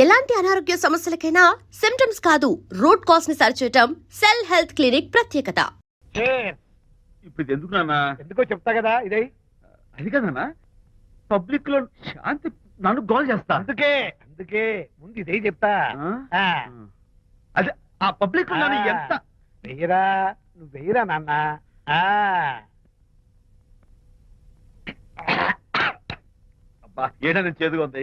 ఎలాంటి అనారోగ్య సమస్యలకైనా సిమ్టమ్స్ కాదు రూట్ కాజ్ ని సరిచేయటం సెల్ హెల్త్ క్లినిక్ ప్రత్యేకత. ఇప్పుడు ఎందుకు నాన్న? ఎందుకో చెప్తా కదా ఇదే. అది కదన్నా పబ్లిక్ లో శాంతి నన్ను గోల్ చేస్తా. అందుకే ముందు ఇదే చెప్తా. అదే ఆ పబ్లిక్ లో నన్ను ఎంత వెయ్యరా, నువ్వు వెయ్యరా నాన్న. ఏదైనా చేదుగా ఉంది.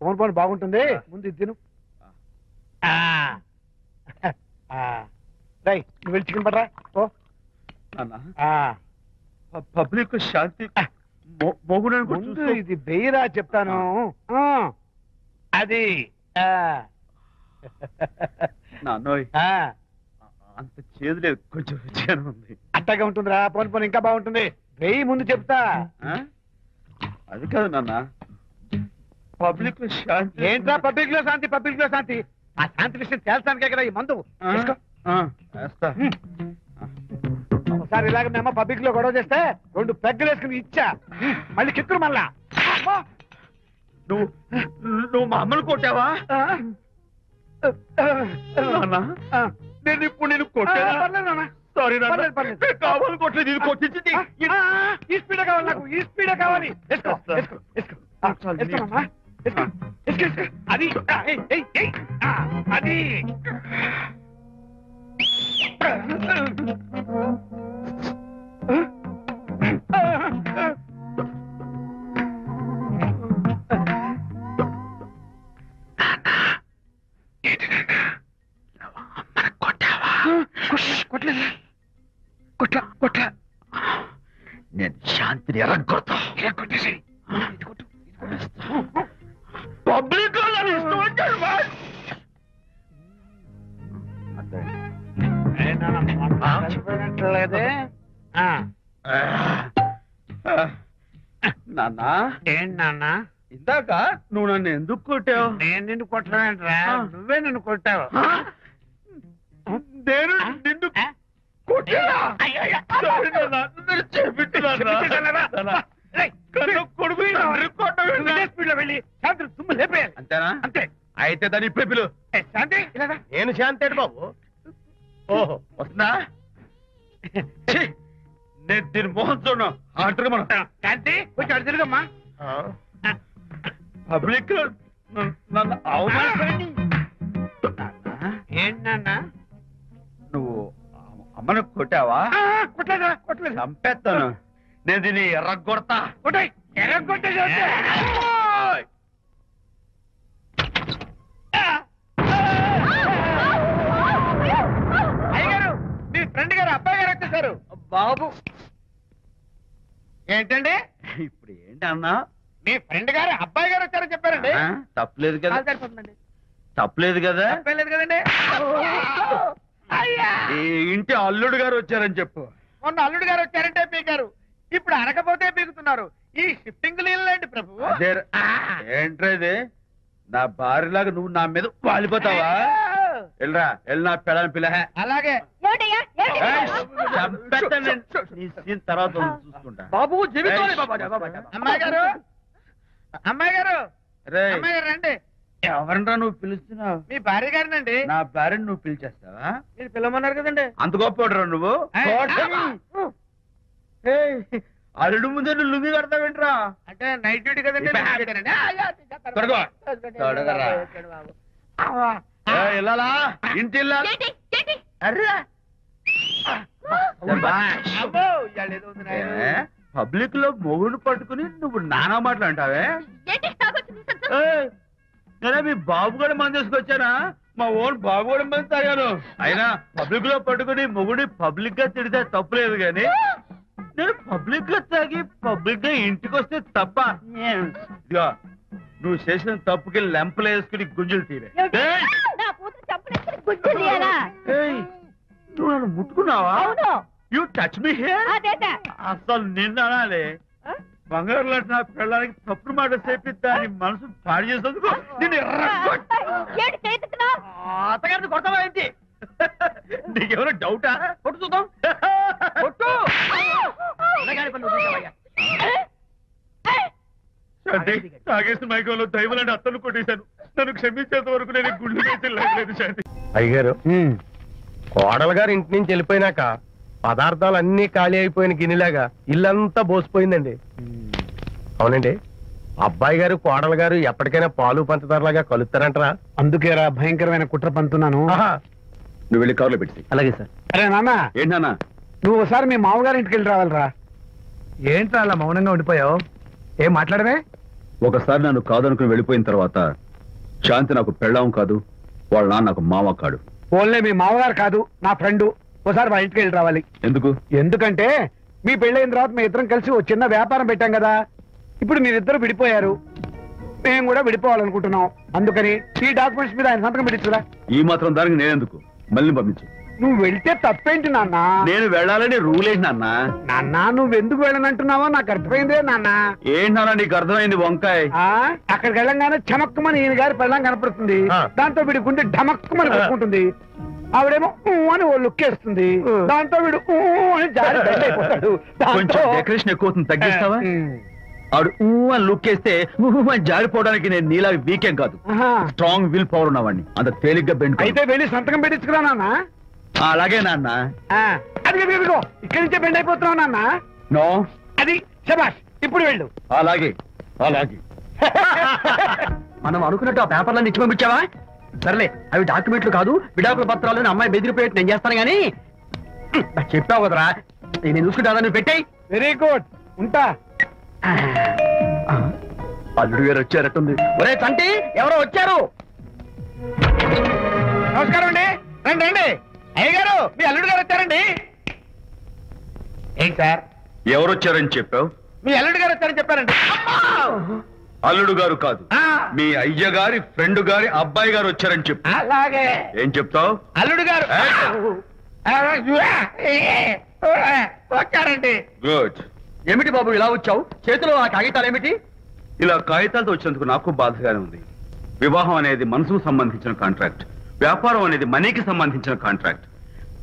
ఫోన్ ఫోన్ బాగుంటుంది, ముందు ఇది తిను. రై నువ్వు వెళ్ళి చికెన్ పడరా. ఓ పబ్లిక్ శాంతి ముందు ఇది వెయ్యరా చెప్తాను. అది నాన్నోయ్ అంత చేదు లేదు, కొంచెం రుచిగానే ఉంది. అట్టగా ఉంటుందిరా. పోను పోను ఇంకా బాగుంటుంది. వెయ్యి ముందు చెప్తా. అది కాదు నాన్న, పబ్లిక్ లో శాంతి. ఏంట్రా పబ్లిక్ లో శాంతి? పబ్లిక్ లో శాంతి ఆ శాంతి విషయం తేల్చడానికే కదా ఈ మందు. ఒకసారి ఇలాగ మేము పబ్లిక్ లో గొడవ చేస్తే 2 పెగ్గలు వేసుకుని ఇచ్చా. మళ్ళీ కిక్కురు మళ్ళా. నువ్వు మా అమ్మను కొట్టావా? నేను ఇప్పుడు నేను కొట్టా. సారీ కావాలి కొట్టలేదు, ఇది కొట్టించింది. ఈ స్పీడ్ కావాలి నాకు, ఈ స్పీడ్ కావాలి. అది అది కొట్లా నేను శాంతిని ఎరగొడతా. పబ్లిక్ లేదే నాన్న. ఏంటి నాన్న? ఇందాక నువ్వు నన్ను ఎందుకు కొట్టావు? నేను నిన్ను కొట్టలేంట్రా, నువ్వే నిన్ను కొట్టావు. నేను నిన్ను అంతేనా? అంతే. అయితే దాని ఇప్పుడే పిలు. శాంతి నేను శాంతి బాబు. ఓహో వస్తుందా? నేను దీని మోహన్ చూడను. అంటారు మనం. శాంతి కొంచెం అడు తిరుగమ్మా. పబ్లిక్ నన్ను అవమానించండి. ఏంటి నాన్న? నువ్వు అమ్మను కొట్టావా? కొట్టలేదు. చంపేస్తాను నేను దీన్ని ఎర్రగొడతా. ఎర్రగొట్టే అయ్యగారు, మీ ఫ్రెండ్ గారు అబ్బాయి గారు వచ్చేసారు. బాబు ఏంటండి ఇప్పుడు ఏంటి అన్నా? మీ ఫ్రెండ్ గారు అబ్బాయి గారు వచ్చారని చెప్పారండి. తప్పలేదు కదా? సరిపోతుందండి. తప్పలేదు కదా? తప్పలేదు కదండి. ఈ ఇంటి అల్లుడు గారు వచ్చారని చెప్పు. మొన్న అల్లుడు గారు వచ్చారంటే పీకారు, ఇప్పుడు అనకపోతే పీకుతున్నారు. ఈ షిఫ్టింగ్ లీలండి ప్రభు. ఏంట్రేది? నా భార్యలాగా నువ్వు నా మీద వాలిపోతావా? వెళ్ళరా, వెళ్ళి నా పెళ్ళని పిల్ల. అలాగే తర్వాత చూసుకుంటా. బాబు అమ్మాయి గారు, అమ్మాయి గారు, రే అమ్మాయి గారు రండి. ఎవరన్నా నువ్వు పిలుస్తున్నావు? మీ భార్య గారినండి. నా భార్యను నువ్వు పిలిచేస్తావా? మీరు పిల్లమన్నారు కదండి. అంత గొప్ప నువ్వు? అల్లుడు ముందే నువ్వు లుంగి కడతావేంట్రా? అంటే నైట్ డ్యూటీ కదండి. వెళ్ళాలా? ఇంటి పబ్లిక్ లో మొగుడు పట్టుకుని నువ్వు నానా మాటలు అంటావే? నేనే మీ బాబు కూడా మంది తీసుకొచ్చానా? మా ఓన్ బాబు కూడా మంది తాగాను. అయినా పబ్లిక్ లో పట్టుకుని మొగుడి పబ్లిక్ గా తిడితే తప్పులేదు గాని నేను పబ్లిక్ గా తాగి పబ్లిక్ గా ఇంటికి వస్తే తప్ప. ఇదిగో నువ్వు చేసిన తప్పుకి లెంపలు వేసుకుని గుంజులు తీరే. నువ్వు నన్ను ముట్టుకున్నావా? You touch me here. అసలు నిన్ను అనాలి. బంగారు లాంటి నా పిల్లలకి తప్పుడు మాట చెప్పి దాని మనసు పాడు చేసేందుకు నేను అత్తగారిని కొడతావా ఏంటి? నీకేమైనా డౌటా? కొట్టు చూద్దాం. కొట్టు. శాంతి తాగేసిన మైకంలో దైవలాంటి అత్తను కొట్టేశాను. నన్ను క్షమించేంత వరకు నేను ఈ గుళ్ళు వేసి లేదు శాంతి. అయ్యగారు కోడలు గారు ఇంటి నుంచి వెళ్ళిపోయినాక పదార్థాలు అన్ని ఖాళీ అయిపోయిన గిన్నెలాగా ఇల్లంతా బోసిపోయిందండి. అవునండి, అబ్బాయి గారు కోడలు గారు ఎప్పటికైనా పాలు పంచదారలాగా కలుస్తారంటరా? అందుకేరా భయంకరమైన కుట్ర పంతున్నాను. నువ్వు వెళ్ళి కారులో పెట్టి. అలాగే సార్. అరే నాన్న, ఏంటన్నా? నువ్వు ఒకసారి మీ మామగారి ఇంటికి వెళ్ళి రావాలిరా. ఏంట్రా అలా మౌనంగా ఉండిపోయావు? ఏం మాట్లాడమే? ఒకసారి నన్ను కాదనుకుని వెళ్ళిపోయిన తర్వాత శాంతి నాకు పెళ్ళాం కాదు, వాళ్ళ నాన్న నాకు మామ కాడు. ఓన్లే మీ మామగారు కాదు, నా ఫ్రెండ్. ఒకసారి మా ఇంటికి వెళ్ళి రావాలి. ఎందుకు? ఎందుకంటే మీ పెళ్ళైన తర్వాత మీ ఇద్దరం కలిసి ఓ చిన్న వ్యాపారం పెట్టాం కదా. ఇప్పుడు మీరిద్దరు విడిపోయారు, మేము కూడా విడిపోవాలనుకుంటున్నాం. అందుకని ఈ డాక్యుమెంట్స్ మీద ఆయన సంతకం పెట్టించురా. ఈ మాత్రం దానికి నేనెందుకు? మళ్ళీ పంపించు. నువ్వు వెళ్తే తప్పేంటి నాన్న? నేను వెళ్ళాలని రూల్ ఏంటి నాన్న? నాన్న, నువ్వు ఎందుకు వెళ్ళనంటున్నావో నాకు అర్థమైందే నాన్న. ఏంటి నాన్న నీకు అర్థమైంది వంకాయ? అక్కడికి వెళ్ళంగానే చమక్కుమని ఈయన గారి పెళ్ళం కనపడుతుంది. దాంతో వీడి గుండె ఢమక్కుమని కొట్టుకుంటుంది. ఆవిడేమో అని ఓ లుక్ వేస్తుంది. దాంతో వీడు అని జారి బెడ్ అయిపోతాడు. కొంచెం డెకరేషన్ ఎక్కువ అవుతుంది, తగ్గిస్తావా? ఆవిడ అని లుక్ వేస్తే అని జారిపోవడానికి నేను నీలా వీకెం కాదు, స్ట్రాంగ్ విల్ పవర్ ఉన్నవాడిని. అంత తేలిగ్గా బెండ్ అయితే వెళ్ళి సంతకం పెట్టించుకురా నాన్న. అలాగే నాన్న. అది ఇదిగో ఇక్కడి నుంచే బెండ్ అయిపోతున్నావు నాన్న. నో, అది శబాష్, ఇప్పుడు వెళ్ళు. అలాగే అలాగే. మనం అనుకున్నట్టు ఆ పేపర్లను ఇచ్చి పంపించావా? సర్లే, అవి డాక్యుమెంట్లు కాదు, విడాకుల పత్రాలను అమ్మాయి బెదిరిపోయేట్టు నేను చేస్తాను గానీ చెప్పావు కదరా, నేను చూసుకుంటా. నువ్వు పెట్టాయి. వెరీ గుడ్, ఉంటా. అల్లుడు గారు వచ్చారట్టుంది. ఒరే చంటి, ఎవరో వచ్చారు. నమస్కారం అండి. రండి రండి. అయ్య గారు, మీ అల్లుడు గారు వచ్చారండి. ఏంటి సార్? ఎవరు వచ్చారని చెప్పావు? మీ అల్లుడు గారు వచ్చారని చెప్పారండి. అల్లుడు గారు కాదు, మీ అయ్య గారి ఫ్రెండ్ గారి అబ్బాయి గారు వచ్చారని చెప్పు. అలాగే. ఏం చెప్తావు? అల్లుడు గారు వచ్చారండి. గుడ్. ఏమిటి బాబు ఇలా వచ్చావు? చేతిలో ఆ కాగితాలు ఏమిటి? ఇలా కాగితాలతో వచ్చినందుకు నాకు బాధగానే ఉంది. వివాహం అనేది మనసుకు సంబంధించిన కాంట్రాక్ట్, వ్యాపారం అనేది మనీకి సంబంధించిన కాంట్రాక్ట్.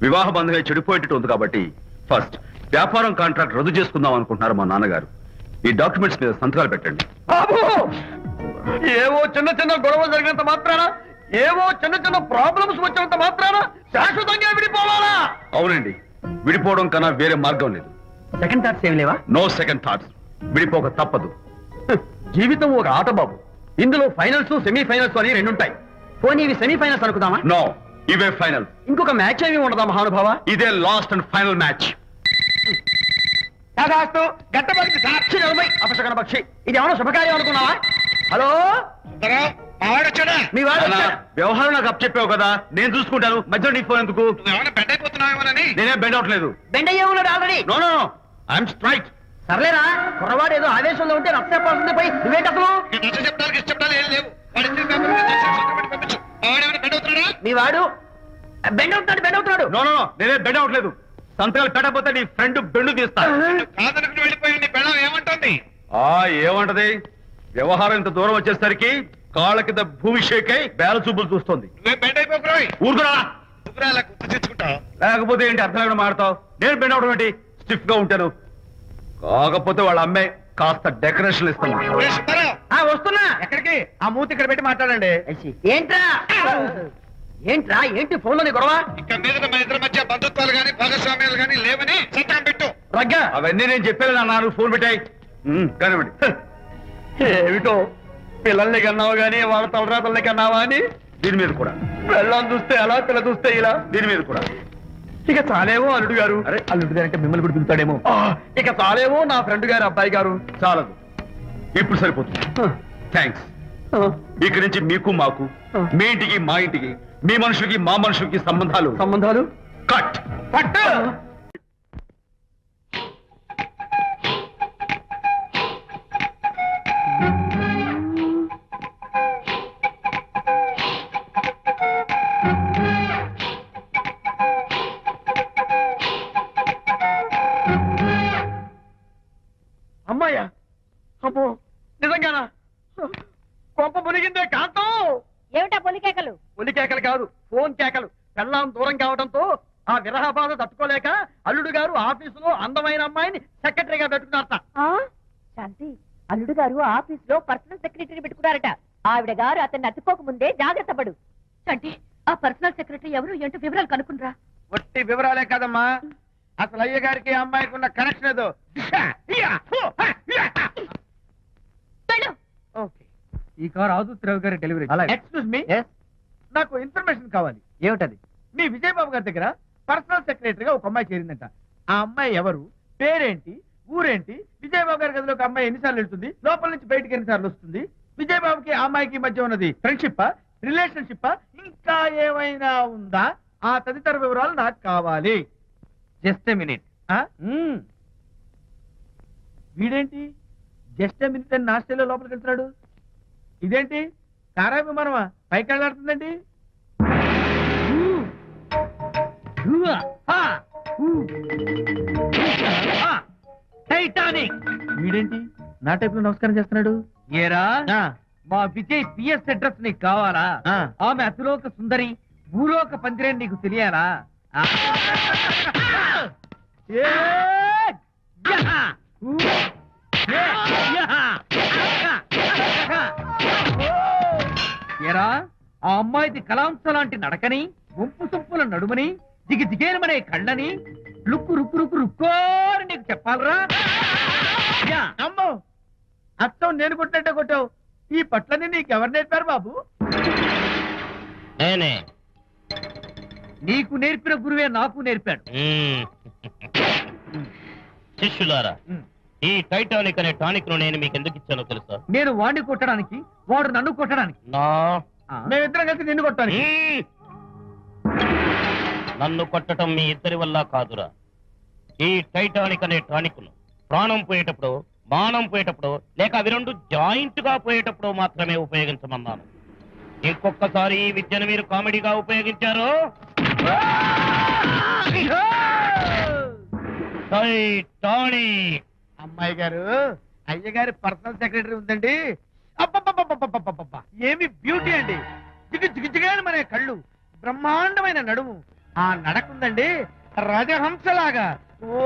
వివాహ బంధంగా చెడిపోయేటట్టు ఉంది కాబట్టి ఫస్ట్ వ్యాపారం కాంట్రాక్ట్ రద్దు చేసుకుందాం అనుకుంటున్నారు మా నాన్నగారు. ఈ డాక్యుమెంట్స్ మీద సంతకాలు పెట్టండి. బాబు, ఏవో చిన్న చిన్న గొడవలు జరిగినంత మాత్రాన, ఏవో చిన్న చిన్న ప్రాబ్లమ్స్ వచ్చినంత మాత్రాన శాశ్వతంగా విడిపోవాలా? అవునండి, విడిపోవడం కన్నా వేరే మార్గం లేదు. సెకండ్ థాట్స్ ఏమి లేవా? No second thoughts. విడిపోక తప్పదు. జీవితం ఒక ఆట బాబు, ఇందులో ఫైనల్స్ సెమీఫైనల్స్ అని రెండుంటాయి. పోనీ ఇవి సెమీఫైనల్స్ అనుకుందామా? నో, ఇవే ఫైనల్. ఇంకొక మ్యాచ్ ఏమి ఉండదా మహానుభావ? ఇదే లాస్ట్ అండ్ ఫైనల్ మ్యాచ్. గట్టబడి సాక్షి నిలబై అపశకన పక్షి, ఇది ఏమన్నా శుభకార్యం అనుకున్నావా? హలో, మీ వాడు వచ్చాడు. వ్యవహారం నాకు అప్ చెప్పావు కదా, నేను చూసుకుంటాను. మధ్యలో నీ ఫోన్ ఎందుకు? బెడ్ అయిపోతున్నావేమోనని. నేనే బెండ్ అవట్లేదు. బెండ్ అయ్యే ఉన్నాడు already. No no, I'm straight. సర్లేరా, కుర్రవాడు ఏదో ఆవేశంలో ఉంటే రక్త పడుతుంది. పోయి నువ్వేంటి అసలు? చెప్తాను ఏం లేవు. మీ వాడు బెండ్ అవుతున్నాడు. నో నో, నేనే బెండ్ అవట్లేదు. సంతకాలు పెట్టకపోతే నీ ఫ్రెండ్ బెండు తీస్తా. కాదనుకుని వెళ్ళిపోయి నీ పెళ్ళం ఏమంటుంది? ఏమంటది? వ్యవహారం ఇంత దూరం వచ్చేసరికి కాళ్ళ కింద భూమిషేకై బేల చూపులు చూస్తుంది. నువ్వే బెడ్ అయిపోకురాయి. ఊరుకురా. అలా గుర్తు తెచ్చుకుంటావు. లేకపోతే ఏంటి అర్థం లేకుండా మాడతావు? నేను బెండ్ అవడం ఏంటి? స్టిఫ్ గా ఉంటాను. కాకపోతే వాళ్ళ అమ్మాయి కాస్త డెకరేషన్ ఇస్తాను. వస్తున్నా. ఎక్కడికి? ఆ మూతి ఇక్కడ పెట్టి మాట్లాడండి. ఏంట్రా ఏంటి ఫోన్ లోని గొడవ? ఇక మీద మన ఇద్దరి మధ్య బంధుత్వాలు గాని భాగస్వామ్యాలు గాని లేవని సంతకం పెట్టు. రగ్గా అవన్నీ నేను చెప్పాను నాన్న, ఫోన్ పెట్టాయి కానివ్వండి. ఏమిటో పిల్లల్ని కన్నావు గానీ వాళ్ళ తలరాతల్ని కన్నావా అని దీని మీద కూడా పిల్లల్ని చూస్తే అలా, పిల్ల చూస్తే ఇలా. దీని మీద కూడా ఇక చాలేమో అల్లుడు గారు. అరే, అల్లుడు గారు అంటే మిమ్మల్ని కూడా పిలుతాడేమో. ఇక చాలేమో నా ఫ్రెండ్ గారు అబ్బాయి గారు. చాలదు, ఇప్పుడు సరిపోతుంది. థ్యాంక్స్. ఇక్కడి నుంచి మీకు మాకు, మీ ఇంటికి మా ఇంటికి, మీ మనుషులకి మా మనుషులకి సంబంధాలు కట్. పట్టు. అమ్మాయ్యా, అమ్మో నిజంగానా? కొంప మునిగిందే కాంతం. ఏమిటా పొలికేకలు? ఒలి కేకలు కాదు, ఫోన్ కేకలు. పెళ్ళాం దూరం కావడంతో ఆ విరహ బాధ తట్టుకోలేక అల్లుడు గారు ఆఫీసులో అందమైన అమ్మాయిని సెక్రటరీగా పెట్టుకున్నారట. శాంతి, అల్లుడు గారు ఆఫీస్ లో పర్సనల్ సెక్రటరీ పెట్టుకున్నారట. ఆవిడ గారు అతన్ని అతుక్కోక ముందే జాగ్రత్త పడు. అంటే ఆ పర్సనల్ సెక్రటరీ ఎవరు ఏంటో వివరాలు కనుక్కుండ్రా. ఒట్టి వివరాలే కదమ్మా, అసలు అయ్య గారికి అమ్మాయికి ఉన్న కనెక్షన్ ఏదో. ఓకే, ఈ కార్ ఆదుత్రావు గారి డెలివరీ. ఎక్స్క్యూజ్ మీ, నాకు ఇన్ఫర్మేషన్ కావాలి. ఏమిటది? మీ విజయబాబు గారి దగ్గర పర్సనల్ సెక్రటరీగా ఒక అమ్మాయి చేరిందంట. ఆ అమ్మాయి ఎవరు, పేరేంటి, ఊరేంటి, విజయబాబు గారి గదిలో ఒక అమ్మాయి ఎన్నిసార్లు వెళ్తుంది, లోపల నుంచి బయటికి ఎన్నిసార్లు వస్తుంది, విజయబాబుకి ఆ అమ్మాయికి మధ్య ఉన్నది ఫ్రెండ్షిప్, రిలేషన్షిప్, ఇంకా ఏమైనా ఉందా? ఆ తదితర వివరాలు నాకు కావాలి. Just a minute. వీడేంటి జస్ట్ ఏ మినిట్ అని నాస్టేలో లోపలికి వెళ్తున్నాడు? ఇదేంటి కారా విమానమా పైకి వెళ్ళాడుతుందండి? టైటానిక్. వీడేంటి నా టైప్ లో నమస్కారం చేస్తున్నాడు? ఏరా మా విజయ్ పిఎస్ అడ్రస్ నీకు కావాలా? ఆమె అతిలోక సుందరి, భూలోక పందిరే నీకు తెలియాలా? ఏరా ఆ అమ్మాయిది కలాంస లాంటి నడకని, వంపు సొంపుల నడుమని, దిగి దిగేనమనే కళ్ళని, లుక్కు రుక్కు రుక్కు రుక్కోని నీకు చెప్పాలరా? అమ్మో, అత్తం నేను కొట్టినట్టే కొట్టావు. ఈ పట్లని నీకెవరు నేర్పారు బాబు? నేనే. నీకు నేర్పిన గురువే నాకు నేర్పాడు. శిష్యులారా, ఈ టైటానిక్ అనే టానిక్ ను నేను మీకు ఎందుకు ఇచ్చానో తెలుసా? నేను వాడిని కొట్టడానికి, వాడు నన్ను కొట్టడానికి. మేమిద్దరం కలిసి నిన్ను కొట్టాను. నన్ను కొట్టడం మీ ఇద్దరి వల్ల కాదురా. ఈ టైటానిక్ అనే టానిక్ ను ప్రాణం పోయేటప్పుడు, మానం పోయేటప్పుడు, లేక అవి రెండు జాయింట్ గా పోయేటప్పుడు మాత్రమే ఉపయోగించమన్నాను. ఇంకొకసారి ఈ విద్యను మీరు కామెడీగా ఉపయోగించారు, టైటానిక్. అమ్మాయి గారు, అయ్య గారి పర్సనల్ సెక్రటరీ ఉందండి. అబ్బబ్బబ్బబ్బబ్బబ్బబ్బబ్బ! ఏమి బ్యూటీ అండి! జిగుజిగుజిగాని మనే కళ్ళు, బ్రహ్మాండమైన నడుము, ఆ నడకుందండి రాజహంసలాగా. ఓ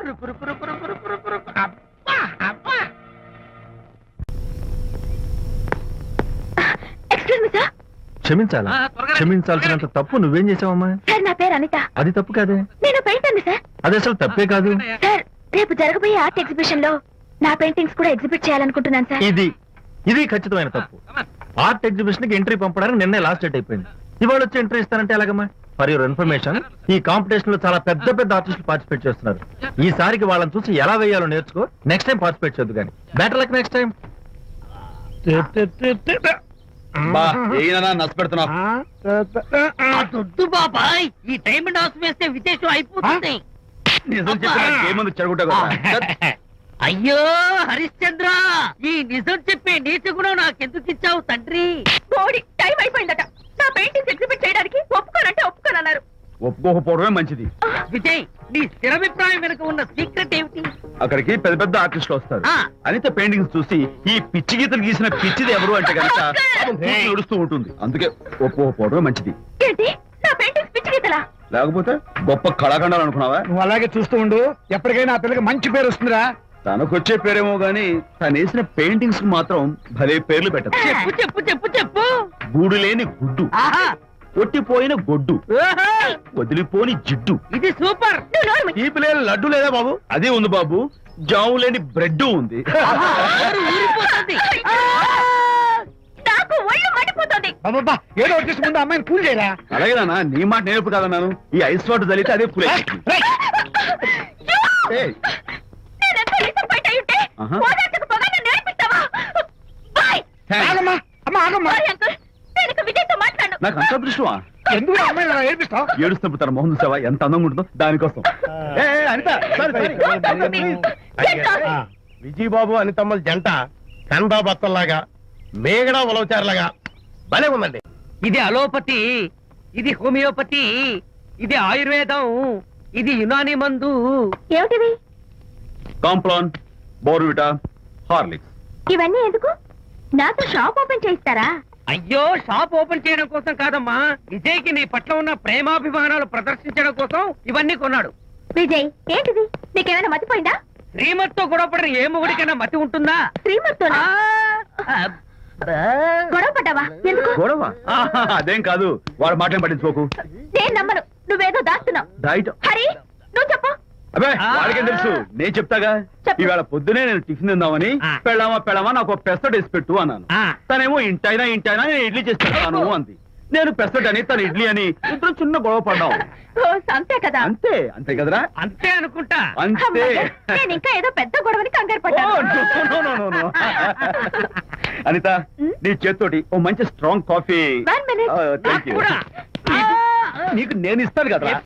రుకు రుకు రుకు రుకు రుకు రుకు రుకు. అబ్బా అబ్బా! Excuse me sir. క్షమించాలా? క్షమించాల్సినంత తప్పు నువ్వేం చేసావమ్మా? సార్ నా పేరు అనిత. అది తప్పు కాదే. నేను పెయింటర్ సార్. అది అసలు తప్పే కాదు. సార్ రేపు జరగబోయే ఆర్ట్ ఎగ్జిబిషన్ లో నా పెయింటింగ్స్ కూడా ఎగ్జిబిట్ చేయాలనుకుంటున్నాను సార్. ఇది ఖచ్చితమైన తప్పు. ఆర్ట్ ఎగ్జిబిషన్ కి ఎంట్రీ పంపడానికి నిన్నే లాస్ట్ డేట్ అయిపోయింది. ఇవాళ వచ్చి ఎంట్రీ ఇస్తానంటే ఎలాగమ్మా? ఫర్ యువర్ ఇన్ఫర్మేషన్, ఈ కాంపిటీషన్ లో చాలా పెద్ద పెద్ద ఆర్టిస్టులు పార్టిసిపేట్ చేస్తున్నారు. ఈసారికి వాళ్ళని చూసి ఎలా వేయాలో నేర్చుకో. నెక్స్ట్ టైం పార్టిసిపేట్ చేయొద్దు కానీ. Better luck next time. దొడ్డు బాబాయ్, ఈ టైం డాస్ వేస్తే విశేషం అయిపోతుంది. అయ్యో హరిశ్చంద్ర, ఈ నిజం చెప్పే నీతి గుణం నాకెందుకు ఇచ్చావు తండ్రి? బోడి టైం అయిపోయిందట. నా పెయింటింగ్స్ ఎగ్జిబిట్ చేయడానికి ఒప్పుకోనంటే ఒప్పుకోనన్నారు. ఒప్పుకోకపోవడమే మంచిది. విజయ్, నీ స్థిరాభిప్రాయం వెనుక ఉన్న సీక్రెట్ ఏమిటి? అక్కడికి పెద్ద పెద్ద ఆర్టిస్టులు వస్తారు. అనిత పెయింటింగ్స్ చూసి ఈ పిచ్చి గీతలు గీసిన పిచ్చిది ఎవరు అంటే కనుక నడుస్తూ ఉంటుంది. అందుకే ఒప్పుకోకపోవడమే మంచిది. ఏంటి నా పెయింటింగ్స్ పిచ్చి గీతలా? లేకపోతే గొప్ప కళాఖండాలు అనుకున్నావా? నువ్వు అలాగే చూస్తూ ఉండు, ఎప్పటికైనా ఆ పిల్లకి మంచి పేరు వస్తుందిరా. తనకొచ్చే పేరేమో గాని తను వేసిన పెయింటింగ్స్ మాత్రం భలే పేర్లు పెట్టదు. చెప్పు చెప్పు చెప్పు చెప్పు. గూడు లేని గుడ్డు, ఆహా, కొట్టిపోయిన గొడ్డు, ఓహో, వదిలిపోని జిడ్డు. ఇది సూపర్. ఈ పిల్లల లడ్డు లేదా బాబు? అదే ఉంది బాబు. జాము లేని బ్రెడ్ ఉంది. ఆహా, నోరు ఊరిపోతుంది. నాకు ఒళ్ళు మండిపోతుంది. అబ్బబ్బా, ఏదో వచ్చేసి ముందు అమ్మాయిని కూల్ చేయరా. అలాగే నాన్న, నీ మాట నేర్పు కాదన్నాను. ఈ ఐస్ వాటర్ చలితే అదే పూలే. నేనెంత disappoint అయి ఉంటే ఆహా. ఓదార్చకపోగా నన్ను నేర్పిస్తావా? బాయ్. ఆగమ్మా, అమ్మ ఆగమ్మా. సారీ అంకుల్, నేను ఇక విజయ్తో మాట్లాడను. నాకు అంత దృష్టమా? ఎందుకు ఆ అమ్మాయిని అలా ఏడిపిస్తావు? ఏడుస్తున్నప్పుడు తన మొహం చూసావా ఎంత అందంగా ఉంటుందో? దానికోసం. అనిత, విజయబాబు అనితమ్మల జంట కందా బత్తల్లాగా, మేగడ ఉలవచారులాగా భలే ఉందండి. ఇది అలోపతి, ఇది హోమియోపతి, ఇది ఆయుర్వేదం, ఇది యునాని మందు. ఏమిటివి? Complan, Bournvita, Horlicks. ఇవన్నీ ఎందుకు? నాతో షాప్ ఓపెన్ చేయిస్తారా? అయ్యో, షాప్ ఓపెన్ చేయడం కోసం కాదమ్మా, విజయ్కి నీ పట్ల ఉన్న ప్రేమాభిమానాలు ప్రదర్శించడం కోసం ఇవన్నీ కొన్నాడు. విజయ్, ఏంటిది? నీకేమైనా మతిపోయిందా? శ్రీమతితో గొడవపడిన ఏ మొగుడికైనా మతి ఉంటుందా? శ్రీమతితో ఆ, అబ్బా. గొడవ పడ్డావా? ఎందుకు? గొడవ అదేం కాదు, వాడు మాటలు పట్టించుకోకు. నేను నమ్మను, నువ్వేదో దాస్తున్నావు. రైట్. హరి, నువ్వు చెప్పు. అబ్బే వాడికేం తెలుసు, నేను చెప్తాగా. చెప్పు. ఈవేళ పొద్దునే నేను టిఫిన్ తిందామని ఆ. పెళ్ళామా నాకు పెసరట్ వేసి పెట్టు అన్నాను. ఆ. తనేమో ఇంటైనా నేను ఇడ్లీ చేసి పెడతాను అంది. నేను పెసరట్ అని తను ఇడ్లీ అని ఇద్దరు చిన్న గొడవ పడ్డాం. ఓ, అంతే కదా. అంతే అంతే కదరా. అంతే అనుకుంటా. అంతే. అమ్మయ్య, నేను ఇంకా ఏదో పెద్ద గొడవని కంగారు ఓ, పడ్డాను. no. అనిత, నీ చేత్తోటి ఓ మంచి strong coffee. One minute. Thank you. కూడా. నీకు నేను ఇస్తాను కదా.